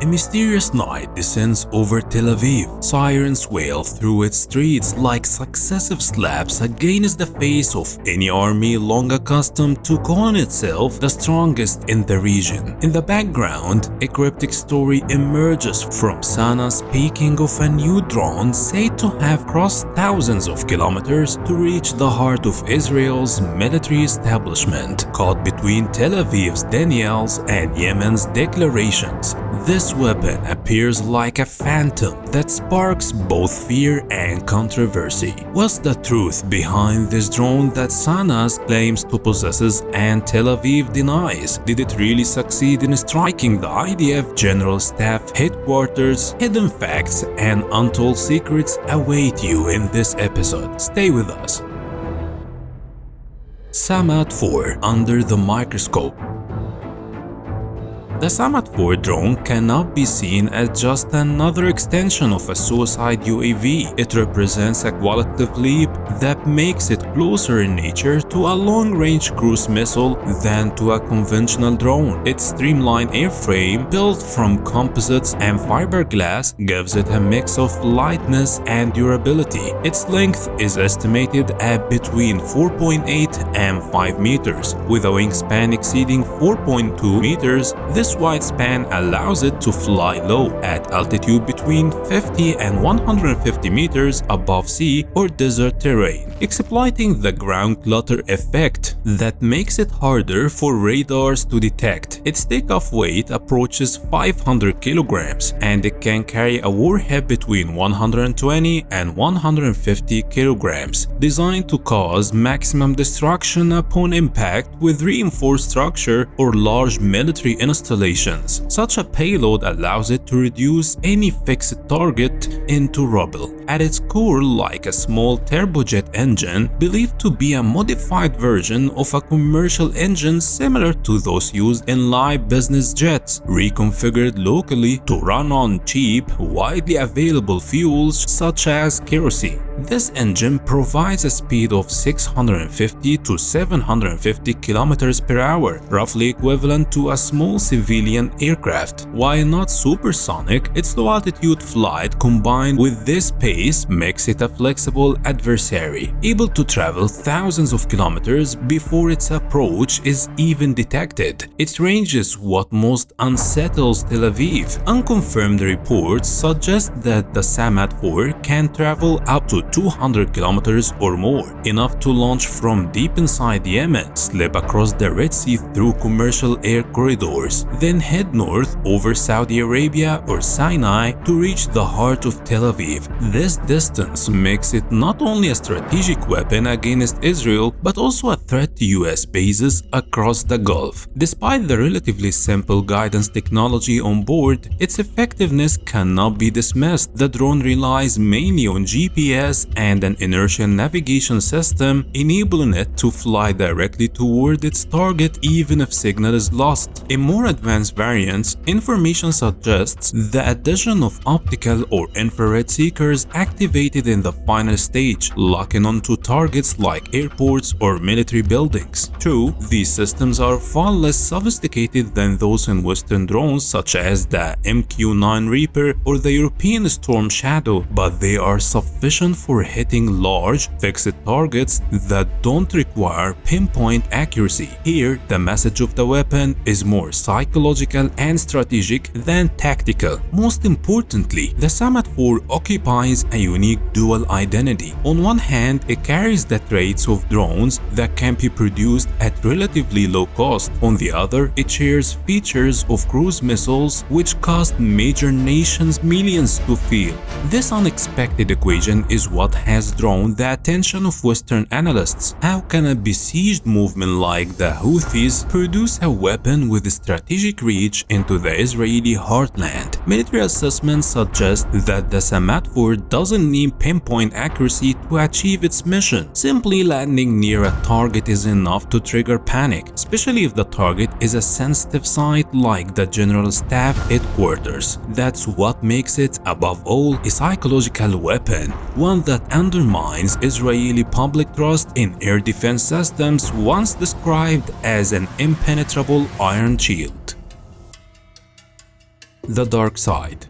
A mysterious night descends over Tel Aviv. Sirens wail through its streets like successive slaps against the face of any army long accustomed to calling itself the strongest in the region. In the background, a cryptic story emerges from Sana speaking of a new drone said to have crossed thousands of kilometers to reach the heart of Israel's military establishment, caught between Tel Aviv's denials and Yemen's declarations. This weapon appears like a phantom that sparks both fear and controversy. What's the truth behind this drone that Sana claims to possess and Tel Aviv denies? Did it really succeed in striking the IDF General Staff headquarters? Hidden facts and untold secrets await you in this episode. Stay with us. Samad 4 under the microscope. The Samad 4 drone cannot be seen as just another extension of a suicide UAV. It represents a qualitative leap that makes it closer in nature to a long-range cruise missile than to a conventional drone. Its streamlined airframe, built from composites and fiberglass, gives it a mix of lightness and durability. Its length is estimated at between 4.8 and 5 meters, with a wingspan exceeding 4.2 meters. This wide span allows it to fly low at altitude between 50 and 150 meters above sea or desert terrain, exploiting the ground clutter effect that makes it harder for radars to detect. Its takeoff weight approaches 500 kilograms, and it can carry a warhead between 120 and 150 kilograms, designed to cause maximum destruction upon impact with reinforced structure or large military installations. Such a payload allows it to reduce any fixed target into rubble. At its core, like a small turbojet engine, believed to be a modified version of a commercial engine similar to those used in light business jets, reconfigured locally to run on cheap, widely available fuels such as kerosene. This engine provides a speed of 650 to 750 kilometers per hour, roughly equivalent to a small civilian aircraft. While not supersonic, its low-altitude flight combined with this pace makes it a flexible adversary, able to travel thousands of kilometers before its approach is even detected. Its range is what most unsettles Tel Aviv. Unconfirmed reports suggest that the Samad 4 can travel up to 200 kilometers or more, enough to launch from deep inside Yemen, slip across the Red Sea through commercial air corridors, then head north over Saudi Arabia or Sinai to reach the heart of Tel Aviv. This distance makes it not only a strategic weapon against Israel, but also a threat to US bases across the Gulf. Despite the relatively simple guidance technology on board, its effectiveness cannot be dismissed. The drone relies mainly on GPS and an inertial navigation system, enabling it to fly directly toward its target even if signal is lost. In more advanced variants, information suggests the addition of optical or infrared seekers activated in the final stage, locking onto targets like airports or military buildings. True, these systems are far less sophisticated than those in Western drones such as the MQ-9 Reaper or the European Storm Shadow, but they are sufficient for hitting large, fixed targets that don't require pinpoint accuracy. Here, the message of the weapon is more psychological and strategic than tactical. Most importantly, the Samad 4 occupies a unique dual identity. On one hand, it carries the traits of drones that can be produced at relatively low cost. On the other, it shares features of cruise missiles which cost major nations millions to field. This unexpected equation is what has drawn the attention of Western analysts. How can a besieged movement like the Houthis produce a weapon with strategic reach into the Israeli heartland? Military assessments suggest that the Samad 4 doesn't need pinpoint accuracy to achieve its mission. Simply landing near a target is enough to trigger panic, especially if the target is a sensitive site like the General Staff headquarters. That's what makes it, above all, a psychological weapon, one that undermines Israeli public trust in air defense systems once described as an impenetrable iron shield. the dark side.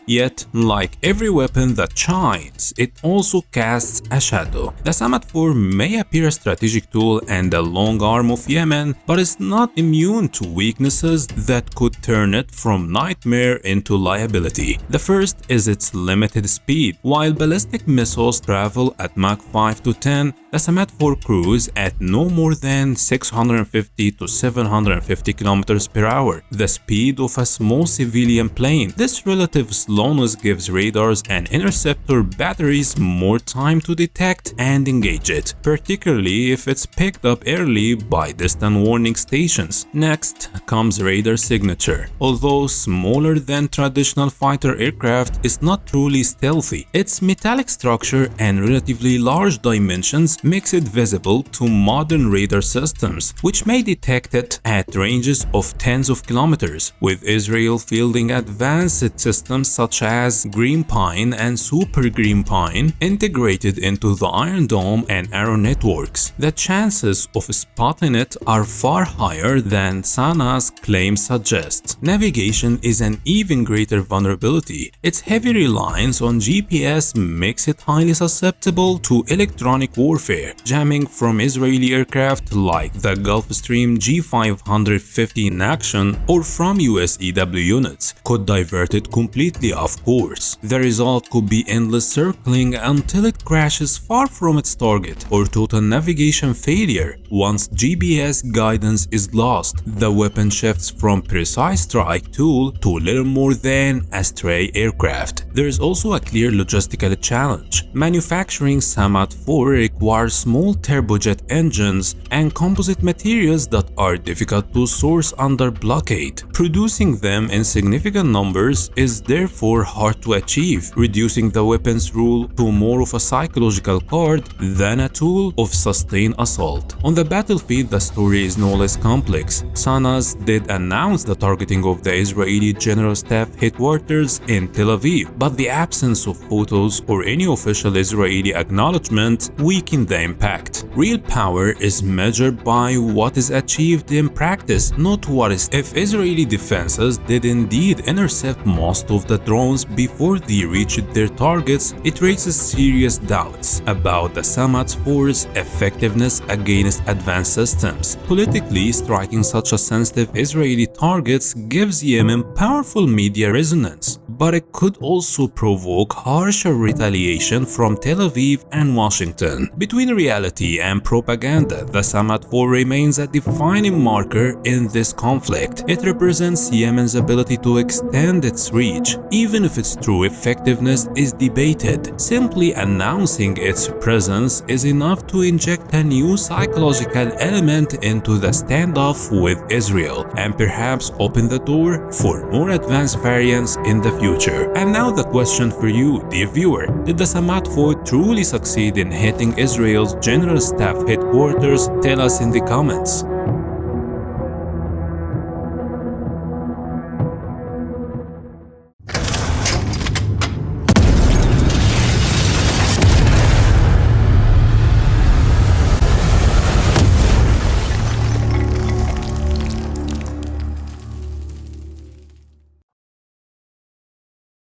Yet, like every weapon that shines, it also casts a shadow. The Samad 4 may appear a strategic tool and a long arm of Yemen, but is not immune to weaknesses that could turn it from nightmare into liability. The first is its limited speed. While ballistic missiles travel at Mach 5 to 10, the Samad 4 cruise at no more than 650 to 750 km per hour, the speed of a small civilian plane. This relative slowness gives radars and interceptor batteries more time to detect and engage it, particularly if it's picked up early by distant warning stations. Next comes radar signature. Although smaller than traditional fighter aircraft, it's not truly stealthy. Its metallic structure and relatively large dimensions makes it visible to modern radar systems, which may detect it at ranges of tens of kilometers, with Israel fielding advanced systems such as Green Pine and Super Green Pine integrated into the Iron Dome and Arrow networks. The chances of spotting it are far higher than Sana's claims suggest. Navigation is an even greater vulnerability. Its heavy reliance on GPS makes it highly susceptible to electronic warfare. Jamming from Israeli aircraft like the Gulfstream G550 in action or from US EW units could divert it completely off course. The result could be endless circling until it crashes far from its target, or total navigation failure. Once GPS guidance is lost, the weapon shifts from precise strike tool to little more than a stray aircraft. There is also a clear logistical challenge. Manufacturing Samad 4 requires small turbojet engines and composite materials that are difficult to source under blockade. Producing them in significant numbers is therefore hard to achieve, reducing the weapon's role to more of a psychological card than a tool of sustained assault. On the battlefield, the story is no less complex. Sanas did announce the targeting of the Israeli General Staff headquarters in Tel Aviv, but the absence of photos or any official Israeli acknowledgement weakened the impact. Real power is measured by what is achieved in practice, not what is. If Israeli defenses did indeed intercept most of the drones before they reached their targets, it raises serious doubts about the Samad 4's effectiveness against advanced systems. Politically, striking such a sensitive Israeli targets gives Yemen powerful media resonance, but it could also provoke harsher retaliation from Tel Aviv and Washington. Between reality and propaganda, the Samad 4 remains a defining marker in this conflict. It represents Yemen's ability to extend its reach, even if its true effectiveness is debated. Simply announcing its presence is enough to inject a new psychological element into the standoff with Israel, and perhaps open the door for more advanced variants in the future. And now the question for you, dear viewer: did the Samad 4 truly succeed in hitting Israel's General Staff headquarters? Tell us in the comments.